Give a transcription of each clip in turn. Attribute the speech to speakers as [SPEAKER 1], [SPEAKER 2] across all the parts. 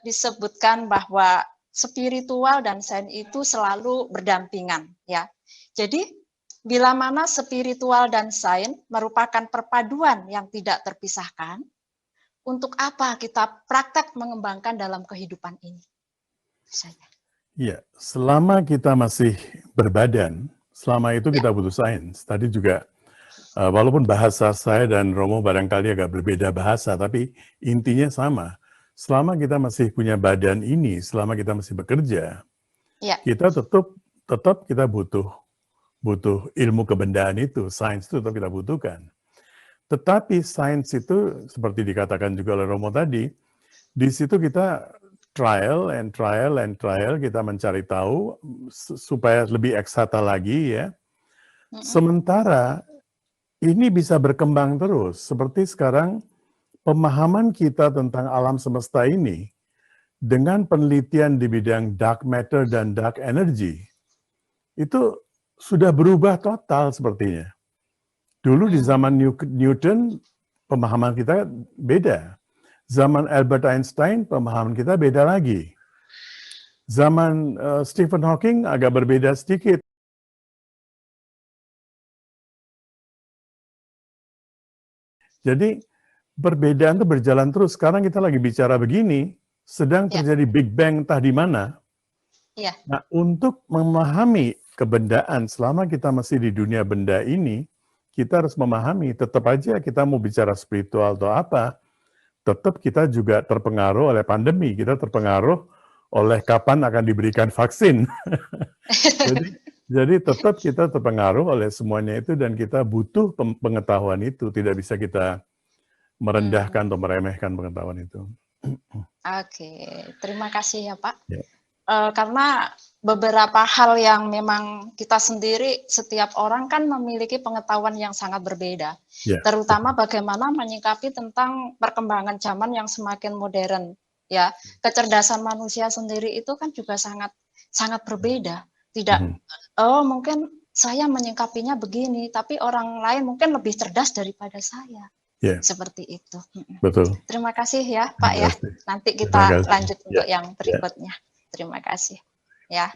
[SPEAKER 1] disebutkan bahwa spiritual dan sains itu selalu berdampingan, ya. Jadi bila mana spiritual dan sains merupakan perpaduan yang tidak terpisahkan, untuk apa kita praktek mengembangkan dalam kehidupan ini? Saya.
[SPEAKER 2] Ya, selama kita masih berbadan, selama itu kita butuh sains. Tadi juga, walaupun bahasa saya dan Romo barangkali agak berbeda bahasa, tapi intinya sama. Selama kita masih punya badan ini, selama kita masih bekerja, kita tetap kita butuh ilmu kebendaan itu, sains itu tetap kita butuhkan. Tetapi sains itu, seperti dikatakan juga oleh Romo tadi, di situ kita trial and trial and trial, kita mencari tahu supaya lebih eksakta lagi ya. Sementara ini bisa berkembang terus, seperti sekarang pemahaman kita tentang alam semesta ini dengan penelitian di bidang dark matter dan dark energy itu sudah berubah total sepertinya. Dulu di zaman Newton pemahaman kita beda. Zaman Albert Einstein, pemahaman kita beda lagi. Zaman Stephen Hawking agak berbeda sedikit. Jadi perbedaan itu berjalan terus. Sekarang kita lagi bicara begini, sedang terjadi Big Bang entah di mana. Nah, untuk memahami kebendaan selama kita masih di dunia benda ini, kita harus memahami, tetap aja kita mau bicara spiritual atau apa, tetap kita juga terpengaruh oleh pandemi, kita terpengaruh oleh kapan akan diberikan vaksin. jadi tetap kita terpengaruh oleh semuanya itu dan kita butuh pengetahuan itu, tidak bisa kita merendahkan atau meremehkan pengetahuan itu.
[SPEAKER 1] Oke, terima kasih ya Pak. Karena beberapa hal yang memang kita sendiri, setiap orang kan memiliki pengetahuan yang sangat berbeda. Terutama bagaimana menyikapi tentang perkembangan zaman yang semakin modern. Ya, kecerdasan manusia sendiri itu kan juga sangat berbeda. Tidak, mungkin saya menyikapinya begini, tapi orang lain mungkin lebih cerdas daripada saya. Seperti itu.
[SPEAKER 2] Betul.
[SPEAKER 1] Terima kasih ya Pak ya. Nanti kita lanjut untuk yang berikutnya. Terima kasih. Ya,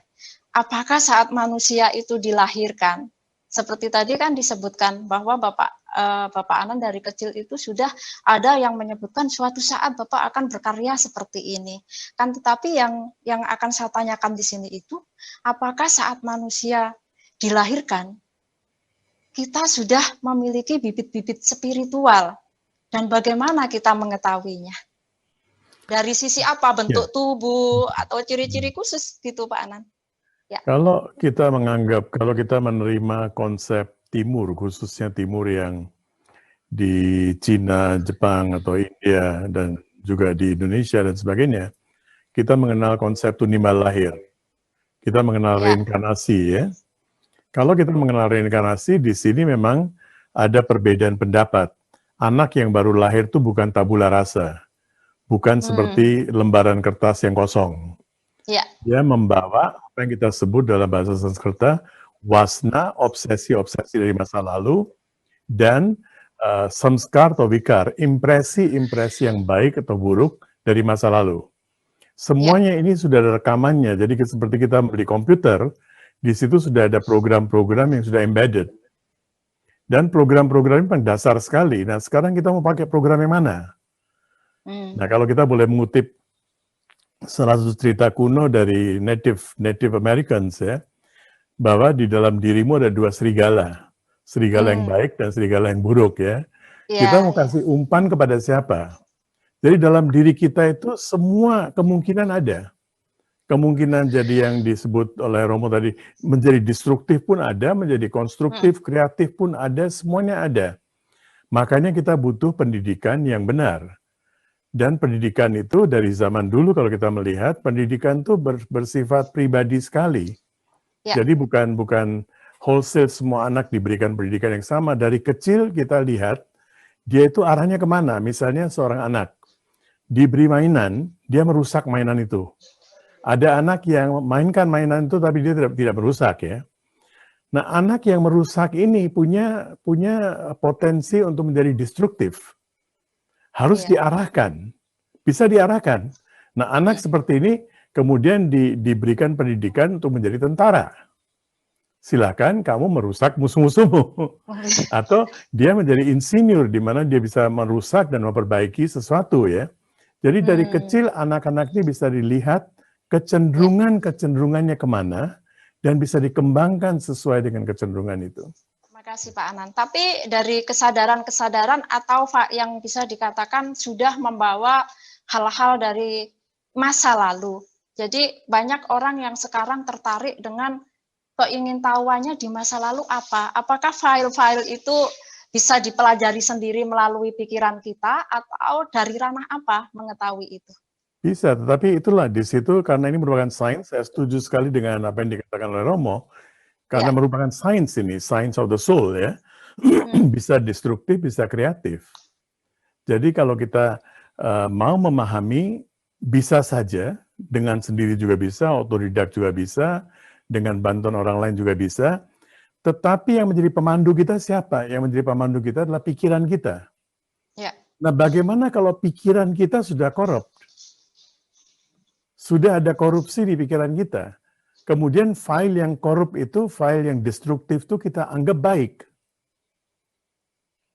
[SPEAKER 1] apakah saat manusia itu dilahirkan, seperti tadi kan disebutkan bahwa Bapak Anan dari kecil itu sudah ada yang menyebutkan suatu saat Bapak akan berkarya seperti ini. Kan tetapi yang akan saya tanyakan di sini itu, apakah saat manusia dilahirkan kita sudah memiliki bibit-bibit spiritual dan bagaimana kita mengetahuinya? Dari sisi apa, bentuk tubuh atau ciri-ciri khusus gitu Pak Anan?
[SPEAKER 2] Kalau kita menganggap, kalau kita menerima konsep Timur, khususnya Timur yang di Cina, Jepang, atau India, dan juga di Indonesia dan sebagainya, kita mengenal konsep tunimbal lahir. Kita mengenal reinkarnasi ya. Kalau kita mengenal reinkarnasi, di sini memang ada perbedaan pendapat. Anak yang baru lahir itu bukan tabula rasa. Bukan seperti lembaran kertas yang kosong. Dia membawa apa yang kita sebut dalam bahasa Sanskerta, wasna, obsesi-obsesi dari masa lalu, dan samskar atau vikar, impresi-impresi yang baik atau buruk dari masa lalu. Semuanya ini sudah ada rekamannya, jadi seperti kita beli komputer, di situ sudah ada program-program yang sudah embedded. Dan program-program ini memang dasar sekali. Nah, sekarang kita mau pakai program yang mana? Nah, kalau kita boleh mengutip salah satu cerita kuno dari Native Americans ya, bahwa di dalam dirimu ada dua serigala. Serigala yang baik dan serigala yang buruk ya. Kita mau kasih umpan kepada siapa? Jadi dalam diri kita itu semua kemungkinan ada. Kemungkinan jadi yang disebut oleh Romo tadi, menjadi destruktif pun ada, menjadi konstruktif, kreatif pun ada, semuanya ada. Makanya kita butuh pendidikan yang benar. Dan pendidikan itu dari zaman dulu kalau kita melihat, pendidikan itu bersifat pribadi sekali. Jadi bukan wholesale semua anak diberikan pendidikan yang sama. Dari kecil kita lihat, dia itu arahnya kemana. Misalnya seorang anak, diberi mainan, dia merusak mainan itu. Ada anak yang mainkan mainan itu tapi dia tidak merusak ya. Nah, anak yang merusak ini punya potensi untuk menjadi destruktif. Harus diarahkan. bisa diarahkan. Nah, anak seperti ini kemudian diberikan pendidikan untuk menjadi tentara. Silakan kamu merusak musuh-musuhmu. Atau dia menjadi insinyur, di mana dia bisa merusak dan memperbaiki sesuatu ya. Jadi dari kecil anak-anak ini bisa dilihat kecenderungannya kemana, dan bisa dikembangkan sesuai dengan kecenderungan itu.
[SPEAKER 1] Terima kasih Pak Anan. Tapi dari kesadaran-kesadaran atau yang bisa dikatakan sudah membawa hal-hal dari masa lalu. Jadi banyak orang yang sekarang tertarik dengan keingintahuannya di masa lalu apa? Apakah file-file itu bisa dipelajari sendiri melalui pikiran kita atau dari ranah apa mengetahui itu?
[SPEAKER 2] Bisa, tetapi itulah di situ karena ini merupakan sains, saya setuju sekali dengan apa yang dikatakan oleh Romo, karena merupakan sains ini, science of the soul ya, bisa destruktif, bisa kreatif. Jadi kalau kita mau memahami, bisa saja, dengan sendiri juga bisa, otodidak juga bisa, dengan bantuan orang lain juga bisa, tetapi yang menjadi pemandu kita siapa? Yang menjadi pemandu kita adalah pikiran kita.
[SPEAKER 1] Ya.
[SPEAKER 2] Nah, bagaimana kalau pikiran kita sudah korup? Sudah ada korupsi di pikiran kita. Kemudian file yang korup itu, file yang destruktif itu kita anggap baik.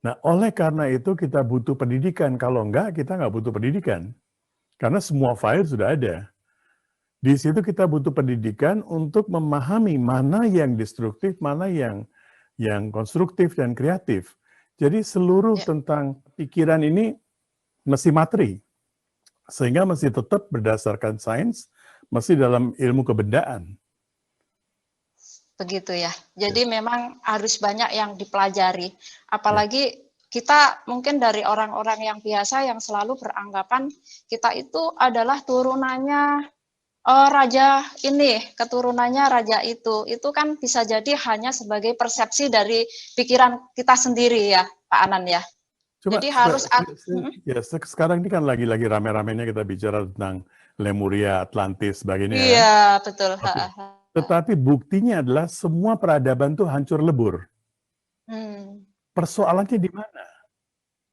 [SPEAKER 2] Nah, oleh karena itu kita butuh pendidikan. Kalau enggak, kita nggak butuh pendidikan. Karena semua file sudah ada. Di situ kita butuh pendidikan untuk memahami mana yang destruktif, mana yang konstruktif dan kreatif. Jadi seluruh tentang pikiran ini mesti materi. Sehingga mesti tetap berdasarkan sains, mesti dalam ilmu kebendaan.
[SPEAKER 1] Begitu ya. Jadi memang harus banyak yang dipelajari. Apalagi kita mungkin dari orang-orang yang biasa yang selalu beranggapan kita itu adalah turunannya raja ini, keturunannya raja itu kan bisa jadi hanya sebagai persepsi dari pikiran kita sendiri ya, Pak Anan ya.
[SPEAKER 2] Coba,
[SPEAKER 1] jadi harus
[SPEAKER 2] sekarang ini kan lagi-lagi rame-ramenya kita bicara tentang Lemuria, Atlantis, sebagainya.
[SPEAKER 1] Iya, betul.
[SPEAKER 2] Tetapi buktinya adalah semua peradaban itu hancur lebur. Persoalannya di mana?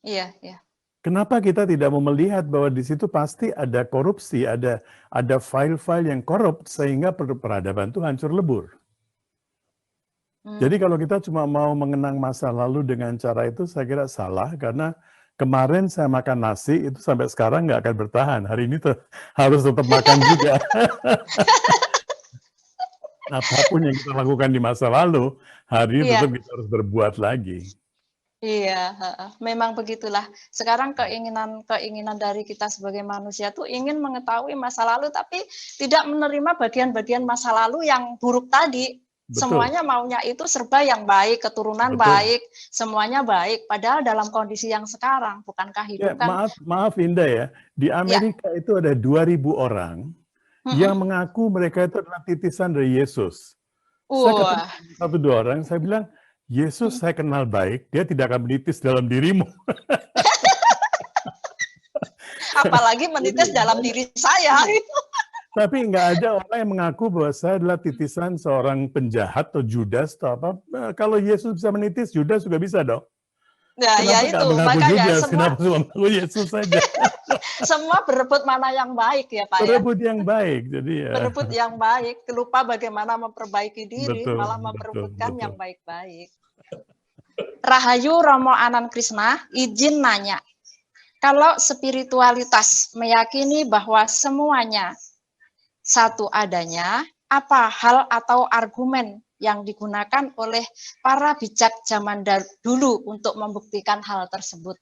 [SPEAKER 1] Iya, iya.
[SPEAKER 2] Kenapa kita tidak mau melihat bahwa di situ pasti ada korupsi, ada file-file yang korup sehingga peradaban itu hancur lebur. Jadi kalau kita cuma mau mengenang masa lalu dengan cara itu, saya kira salah, karena kemarin saya makan nasi itu sampai sekarang nggak akan bertahan. Hari ini harus tetap makan juga. Apapun yang kita lakukan di masa lalu, hari ini tetap kita harus berbuat lagi.
[SPEAKER 1] Iya, memang begitulah. Sekarang keinginan dari kita sebagai manusia tuh ingin mengetahui masa lalu, tapi tidak menerima bagian-bagian masa lalu yang buruk tadi. Betul. Semuanya maunya itu serba yang baik, keturunan baik, semuanya baik. Padahal dalam kondisi yang sekarang, bukankah hidup kan?
[SPEAKER 2] Maaf Indah ya, di Amerika itu ada 2.000 orang yang mengaku mereka itu adalah titisan dari Yesus. Saya ketemu 1-2 orang, saya bilang, Yesus saya kenal baik, dia tidak akan menitis dalam dirimu.
[SPEAKER 1] Apalagi menitis dalam diri saya.
[SPEAKER 2] Tapi nggak ada orang yang mengaku bahwa saya adalah titisan seorang penjahat atau Judas atau apa. Kalau Yesus bisa menitis, Judas juga bisa dong.
[SPEAKER 1] Nah, ya itu, makanya
[SPEAKER 2] semua mengaku Yesus saja.
[SPEAKER 1] Semua berebut mana yang baik ya Pak
[SPEAKER 2] berebut yang baik, jadi ya.
[SPEAKER 1] Berebut yang baik, lupa bagaimana memperbaiki diri, malah memperebutkan yang baik-baik. Rahayu Romo Anan Krisna, izin nanya, kalau spiritualitas meyakini bahwa semuanya satu adanya, apa hal atau argumen yang digunakan oleh para bijak zaman dulu untuk membuktikan hal tersebut?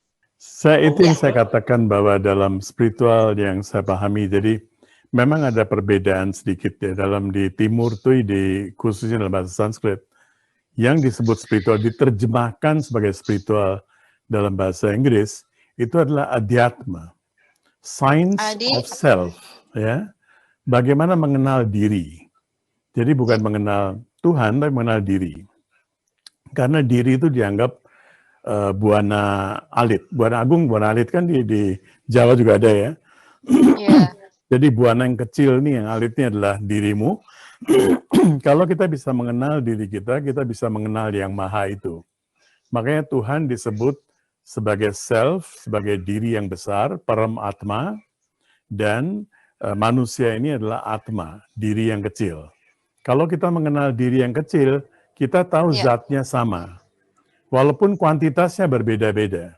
[SPEAKER 2] Itu yang saya katakan bahwa dalam spiritual yang saya pahami, jadi memang ada perbedaan sedikit ya dalam di timur tuh, khususnya dalam bahasa Sanskrit, yang disebut spiritual diterjemahkan sebagai spiritual dalam bahasa Inggris itu adalah adhyatma, science of self, ya, bagaimana mengenal diri. Jadi bukan mengenal Tuhan, tapi mengenal diri. Karena diri itu dianggap buana alit, buana agung, buana alit kan di Jawa juga ada ya. Jadi buana yang kecil nih, yang alitnya adalah dirimu. Kalau kita bisa mengenal diri kita bisa mengenal yang maha itu. Makanya Tuhan disebut sebagai self, sebagai diri yang besar, param atma, Dan manusia ini adalah atma, diri yang kecil. Kalau kita mengenal diri yang kecil, kita tahu zatnya sama, walaupun kuantitasnya berbeda-beda.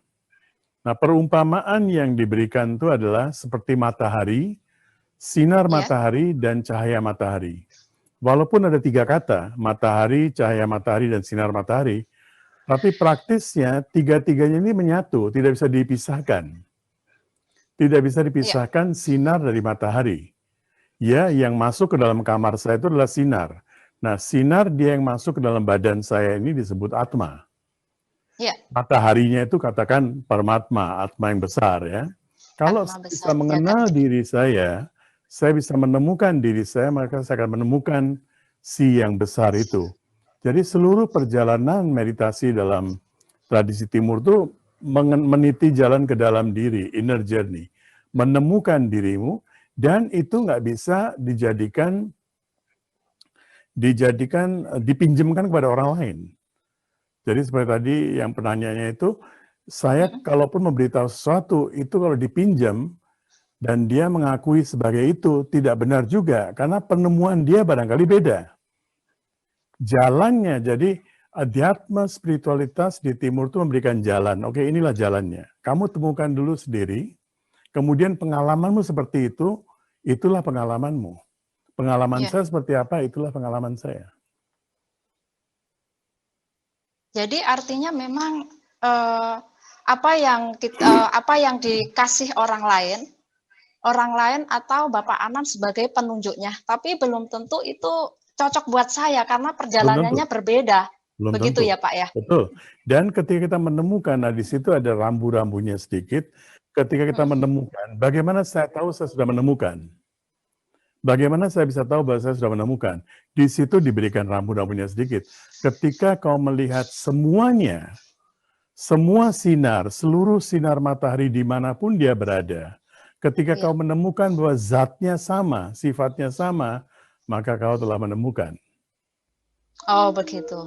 [SPEAKER 2] Nah, perumpamaan yang diberikan itu adalah seperti matahari, sinar matahari, dan cahaya matahari. Walaupun ada 3 kata, matahari, cahaya matahari, dan sinar matahari, tapi praktisnya 3-tiganya ini menyatu, tidak bisa dipisahkan. Tidak bisa dipisahkan sinar dari matahari. Ya, yang masuk ke dalam kamar saya itu adalah sinar. Nah, sinar dia yang masuk ke dalam badan saya ini disebut atma. Mataharinya itu katakan Paramatma, atma yang besar ya. Kalau saya bisa mengenal diri saya bisa menemukan diri saya, maka saya akan menemukan si yang besar itu. Jadi seluruh perjalanan meditasi dalam tradisi timur itu meniti jalan ke dalam diri, inner journey. Menemukan dirimu, dan itu nggak bisa dipinjamkan kepada orang lain. Jadi seperti tadi yang penanyanya itu, saya kalaupun memberitahu sesuatu, itu kalau dipinjam, dan dia mengakui sebagai itu, tidak benar juga, karena penemuan dia barangkali beda. Jalannya, jadi adhyatma spiritualitas di timur itu memberikan jalan. Oke, inilah jalannya. Kamu temukan dulu sendiri, kemudian pengalamanmu seperti itu, itulah pengalamanmu. Pengalaman saya seperti apa, itulah pengalaman saya.
[SPEAKER 1] Jadi artinya memang apa yang dikasih orang lain atau Bapak Anam sebagai penunjuknya, tapi belum tentu itu cocok buat saya karena perjalanannya berbeda. Begitu ya Pak ya?
[SPEAKER 2] Betul. Dan ketika kita menemukan, nah di situ ada rambu-rambunya sedikit. Ketika kita menemukan, bagaimana saya tahu saya sudah menemukan? Bagaimana saya bisa tahu bahwa saya sudah menemukan? Di situ diberikan rambu-rambunya sedikit. Ketika kau melihat semuanya, semua sinar, seluruh sinar matahari dimanapun dia berada, ketika kau menemukan bahwa zatnya sama, sifatnya sama, maka kau telah menemukan.
[SPEAKER 1] Oh begitu.